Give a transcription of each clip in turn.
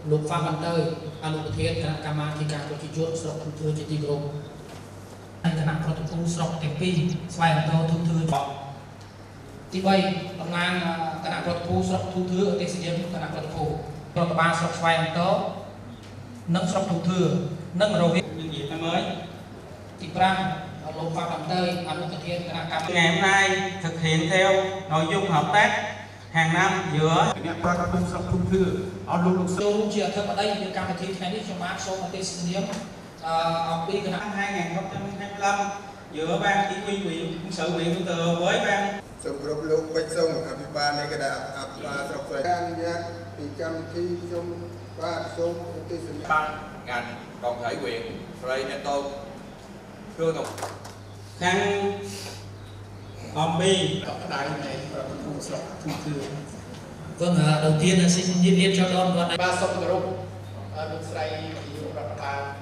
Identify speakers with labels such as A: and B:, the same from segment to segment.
A: lục pha bàn tơi lục thiên cả cam thì cả có chỉ chốt sọc thu thưa chỉ tì gồm anh cả nặng có thu sọc tiền pi xoay bàn tơ thu thưa tí bay tổng ngang cả nặng có thu sọc thu thưa ở tiền sĩ điểm cả nặng có thu còn ba sọc xoay bàn tơ nâng sọc thu thưa nâng rồi
B: những gì ta mới
A: tí prang lục pha bàn tơi lục thiên cả cam
B: ngày hôm nay thực hiện theo nội dung hợp tác hàng năm giữa
A: tôi chia thêm ở đây như cam thị thay đi cho mát số mà tê sinh điểm học đi cái
B: năm 2025 giữa ban chỉ huy huyện quân sự huyện Thủ Thừa với ban
C: sông rộp lục bách sông ở phía ba này cái đạp áp và sọc xoay đang giác thì cam thi sông ba sông tê sinh điểm
D: ban ngành đoàn thể huyện Rây Neto Cưa Tùng
B: khăn Hòm Bi
C: đại này và thu sọc thu thừa
A: vâng đầu tiên là xin nhiệt liệt cho đón đoàn này
C: ba sông rộp được xoay thì rộp ba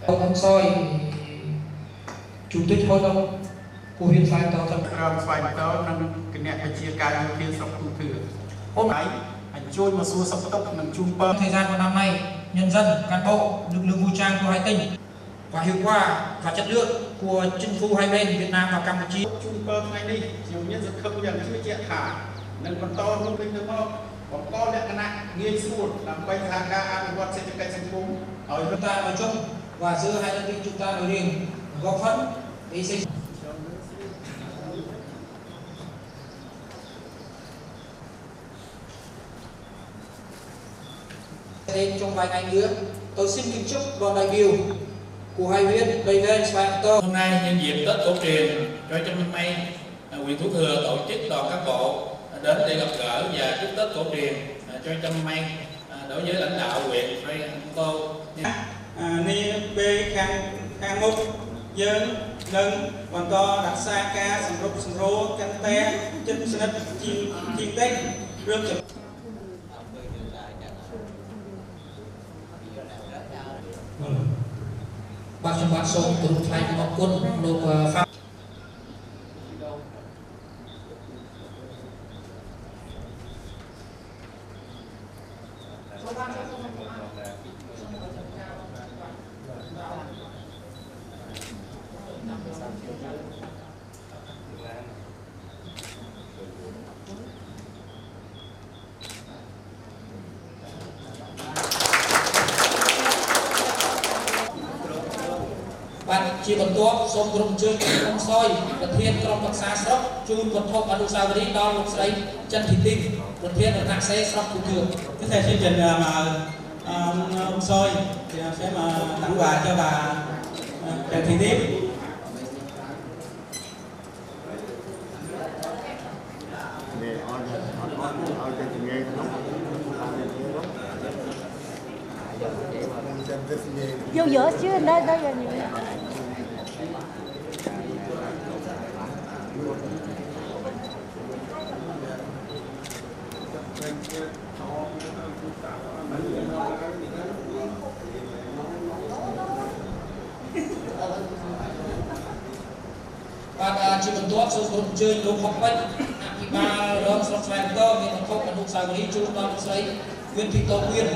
A: ông soi chủ tịch hội đồng của huyện Sai Tàu Thập
E: xoay tớ nâng cái nẹt phải chia ca như kia sọc thu thừa hôm nay anh trôi mà xua sọc tốc nâng chung bơm
A: thời gian của năm nay nhân dân cán bộ lực lượng vũ trang của hai tỉnh và hiệu quả và chất lượng của chính phủ hai bên Việt Nam và Campuchia
E: chung bơm ngay đi nhiều nhân dân không dần chưa chạy thả nâng còn to hơn bên nước không còn to lẽ cái nặng nghiêng xuống làm quay ra ca ăn quạt sẽ cho cây xanh phúng
A: ở chúng ta nói chung và giữa hai đơn vị chúng ta nói riêng góp phần để xây dựng trong vài ngày nữa tôi xin kính chúc đoàn đại biểu của hai huyện Tây Ven và Tô.
F: Hôm nay nhân dịp Tết Cổ truyền cho trong năm nay huyện Thủ Thừa tổ chức đoàn cán bộ đến để gặp gỡ và chúc Tết Cổ truyền cho trong năm nay đối với lãnh đạo huyện Rây Tô.
B: ni bê khang mục dân nâng còn to đặt xa ca sầm rô canh te chân sân chim tết rơm chụp
A: Bác trong bác sông từ lúc thay của bác quân lục pháp bạn chỉ còn tốt sông cùng chơi không soi vật thiên trong bậc xa sốc chun vật thô ở sao đi đo lục sấy chân thịt tinh vật thiên ở nặng xe sốc cụ thường
B: cái theo chương trình mà ông Soi thì sẽ mà tặng quà cho bà Trần Thị Tiếp.
G: Vô giữa chứ đây đây là gì?
A: bạn chỉ còn tốt sông cùng chơi lục học bách thì ba rơm sọc xoay to thì còn không còn lục sao đi chun đo lục sấy nguyên thị tô nguyên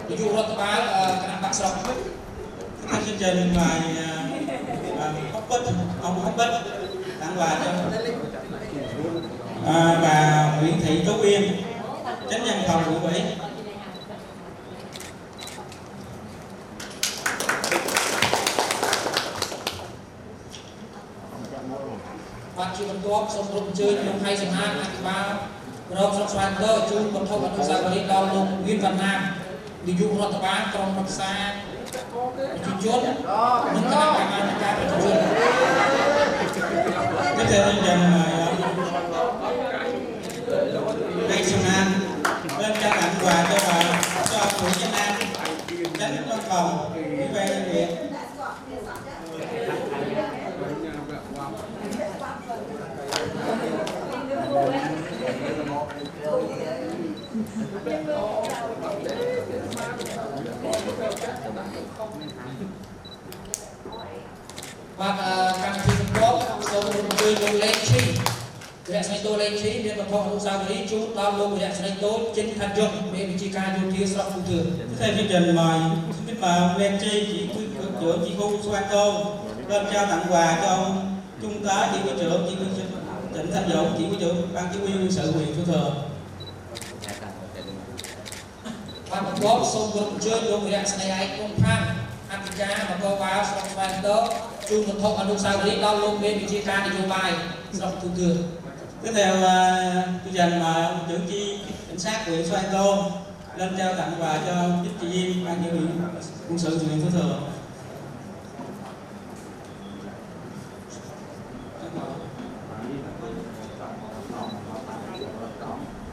A: ví dụ là ba cái nặng bạc sọc
B: Cái chương trình bài ông Hóc Bích tặng quà cho bà Nguyễn Thị Tố Uyên, chánh văn phòng của ủy.
A: bạn chỉ còn tốt sông cùng chơi lục hai sông hai ba rơm sọc xoay to chun còn không còn lục sao đi đo lục nguyên Việt Nam ví dụ là ba trong bậc xa chun chốt những cái nặng cả chun chốt
B: Cái theo chương trình Tây Sơn An lên trao tặng quà cho bà cho ông Nguyễn Văn An, chánh văn phòng ủy ban nhân huyện.
A: bạn càng thi tốt sông cùng chơi lục lên chi để rẽ sanh tô lên trí miền Bắc Hồng Sa Lý chú đo luôn rẽ sanh tô trên thành dụng miền Chi Ca du thia sọc phù thường.
B: Theo chương trình mời biết mà lên chi chỉ cục trưởng chi khu Xoan Tô lên trao tặng quà cho ông trung tá chỉ huy trưởng Trịnh Thanh Dũng chỉ huy trưởng ban chỉ huy quân sự huyện Thủ Thừa.
A: Ban tổng góp sông gồm chơi luôn rẽ sanh ai công phan Africa mà có vào sọc Xoan Tô chú một thôn ở Sa Lý đo luôn miền Chi Ca đi vô bài sọc phù thường.
B: Tiếp theo chương trình mà ông trưởng chi cảnh sát huyện Xoan Tô lên trao tặng quà cho chính trị viên ban chỉ huy quân sự huyện Thủ Thừa.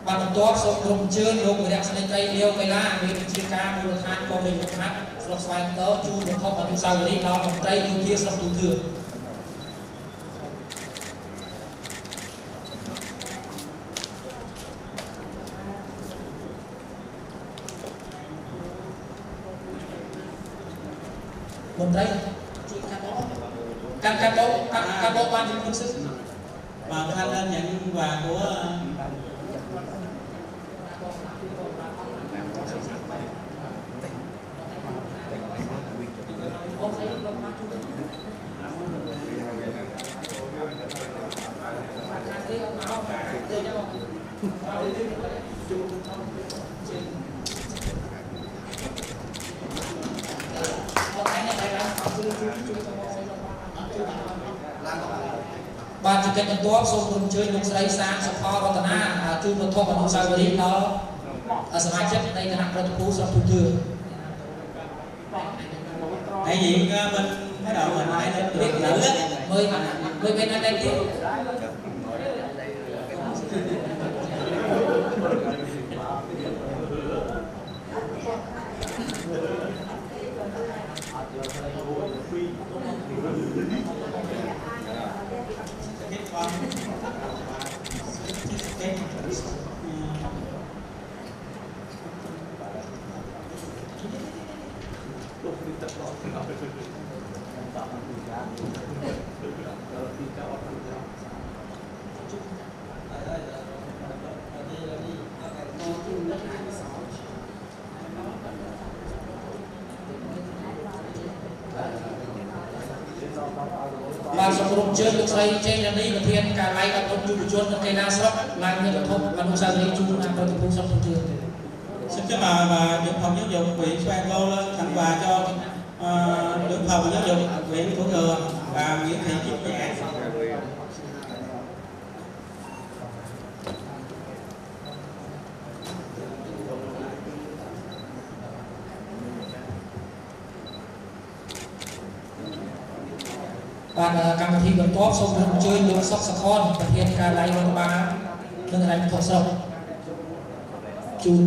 A: Ban tổng góp sông gồm chơi luôn rẽ sanh tây liêu cây la miền Chi Ca mùa than có mình một hát sọc Xoan Tô chú một thôn ở Sa Lý đo một tây du thia sọc phù thường. Một đây cán bộ ban chỉ quân sự
B: Và Thanh lên nhận quà của
A: ban chỉ cần tốt sông rừng chơi nông sấy sáng sập pho và tận a chu một thôn ở nông sài đi nóสมาชิกในคณะรัฐผู้สนับสนุนthường
B: đại diện bên cái đội mình hãy lên được
A: mời bên anh đây tiếp banสมรมเชิญลูกชายเจนนี่ประเทศการไล่กับคนยุบชนในนาสระลายเงินกระทบอนุสาวรีย์จูนประตูสมรมเชิญ
B: xin chào bà trưởng phòng giáo dục huyện Xoan Tô lên tặng quà cho trưởng phòng giáo dục huyện Thủ Thừa bà Nguyễn Thị Chiết Nhã.
A: Banកម្មវិធីបន្ទាប់សូមអញ្ជើញលោកសុកសខនប្រធានការឡៃរដ្ឋបាលនិងរ៉ៃធស្រុកជូន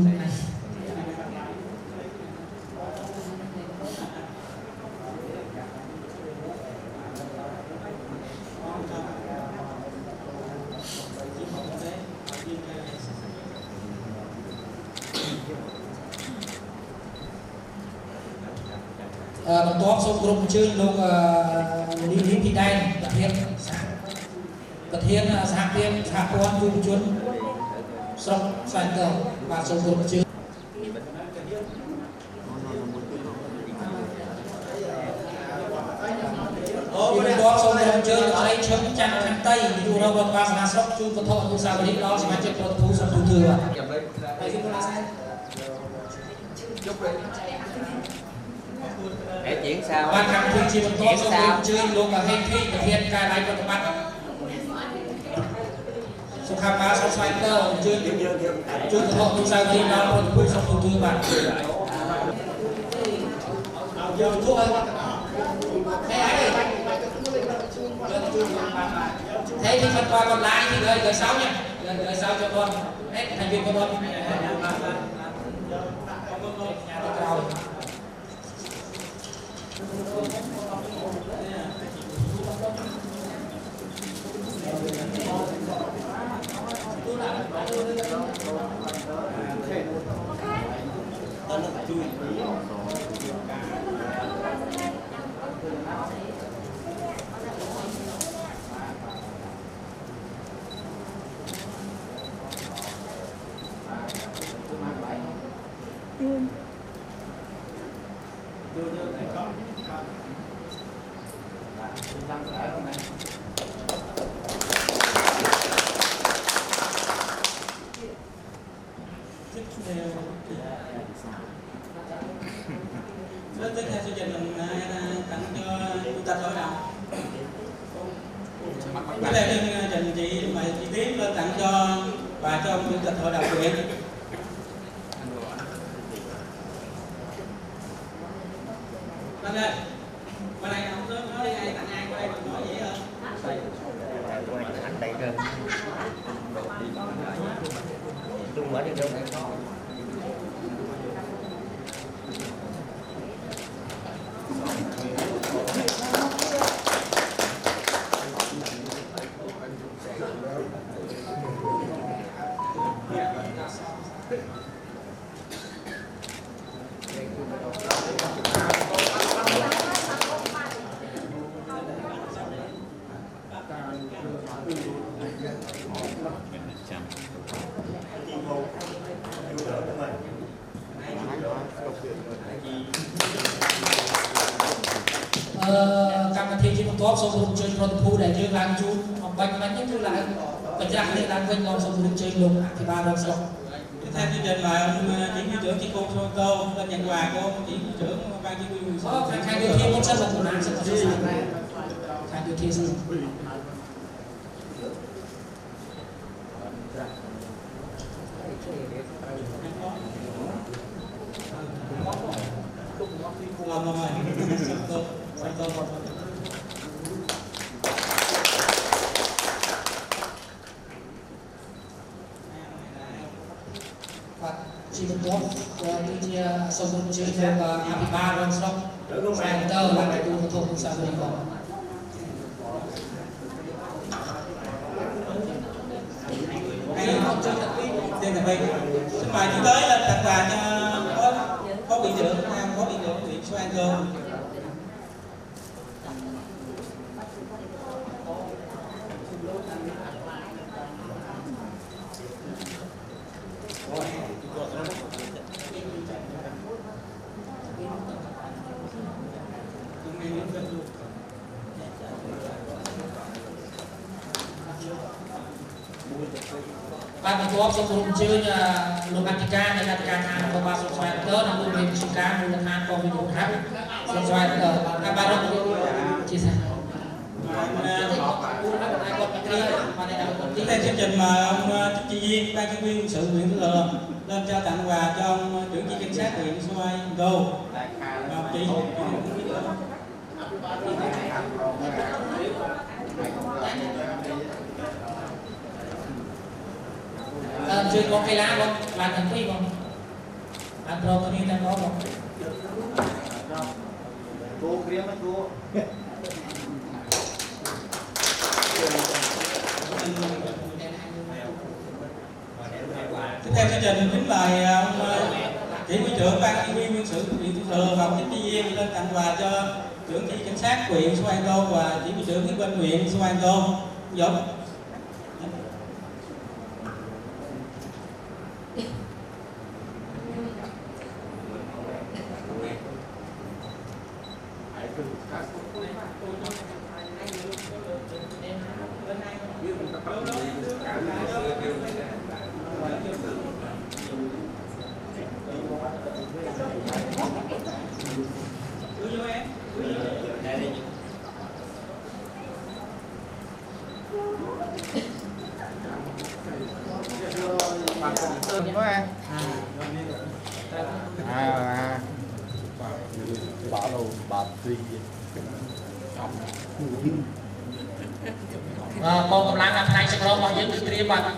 A: បន្ទាប់សូមក្រុមអញ្ជើញលោកលីលីពីដែនប្រធានសហភាពសហព័ន្ធយុវជនស្រុកស្វាយតើបាទសូមក្រុមអញ្ជើញបន្ទាប់សូមក្រុមអញ្ជើញលោកស្រីឈឹមច័ន្ទខន្តីនាយករដ្ឋបាលសាលាស្រុកជូនវត្ថុអនុស្សាវរីយ៍ដល់សមាជិករដ្ឋបាលស្រុកទូទឿបាទ
H: chuyển sao
A: banកម្មវិធីជាបន្តសូមអញ្ជើញលោកហេងធីប្រធានការឡៃប្រតិបត្តិសុខាភិបាលស្រុកស្វាយតើអញ្ជើញជួនវត្ថុអនុស្សាវរីយ៍ដល់រដ្ឋបាលស្រុកទូទឿបាទយកទូឲ្យthế thì phần quà còn lại thì gửi sau nha gửi sau cho con hết thành viên của con
B: Tiếp theo chương trình mình tặng cho chủ tịch hội đồng. Cái này chương trình chị mời chị Tiến lên tặng cho và cho ông chủ tịch hội đồng huyện. Lên đây. Qua đây không có nói ai tặng ai, qua đây đừng nói vậy hả?
H: Anh đầy cơ. Đúng ở đây đâu.
A: Cảm thi chỉ một tốt số lượng chơi pro thu để chơi làm chú bánh những thứ lại bánh răng để làm quên còn số lượng chơi lùng thì ba đồng số.
B: Tiếp theo chương trình mời ông chỉ huy trưởng chi cục Sông Tô lên nhận quà của ông chỉ huy trưởng ban chỉ huy.
A: Khai điều thi một sân là của nàng sẽ có số sản này. Khai điều thi sân. Chỉ một tốt thì số lượng chơi và ba đồng số. Phải tờ là cái tụ thuộc của xã hội có.
B: Xin mời chú tới lên tặng quà cho phó viện trưởng huyện Xoan Tô.
A: Ban tổ chức số lượng chơi lục Attica này là Attica của ba số xoay tớ là luôn bên Chica luôn là Han còn mình hát số xoay ở ba đồng chia sẻ.
B: Tiếp theo chương trình mà ông Trịnh Chi Viên, ban chỉ huy sự huyện Thủ Thừa lên trao tặng quà cho ông trưởng chi cảnh sát huyện Xoay Tô. Chị
A: chơi có cây lá không? Làm thành phi không? Làm pro cái này có không?
H: Cô kia mất cô.
B: tiếp theo chương trình kính mời ông chỉ huy trưởng ban chỉ huy quân sự huyện Thủ Thừa và Trịnh Chi Viên lên tặng quà cho trưởng chi cảnh sát huyện Xuân An Tô và chỉ huy trưởng hiến binh huyện Xuân An Tô. Dũng.
H: Bảo đâu bạc gì
A: con cầm láng làm này sẽ có bao nhiêu cái kia bạn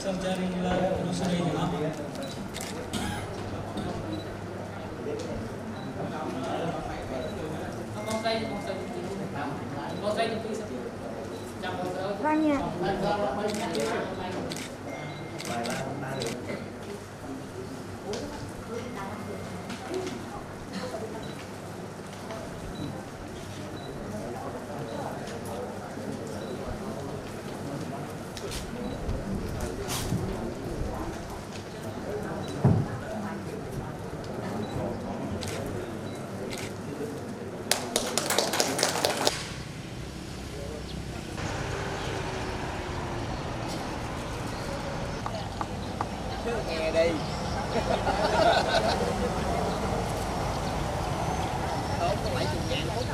B: xong trên Luxury thì nó
G: Vâng ạ.
H: vài ba được.
D: Nghe đi. Tốt có phải chừng nhạn phút.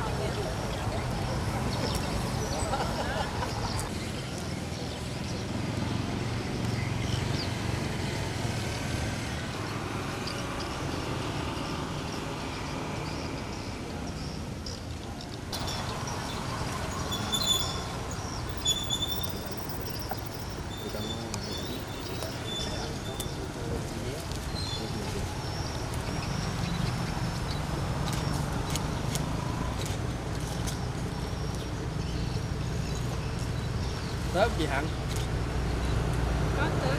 D: Tớp gì Hạnh?
I: Có tới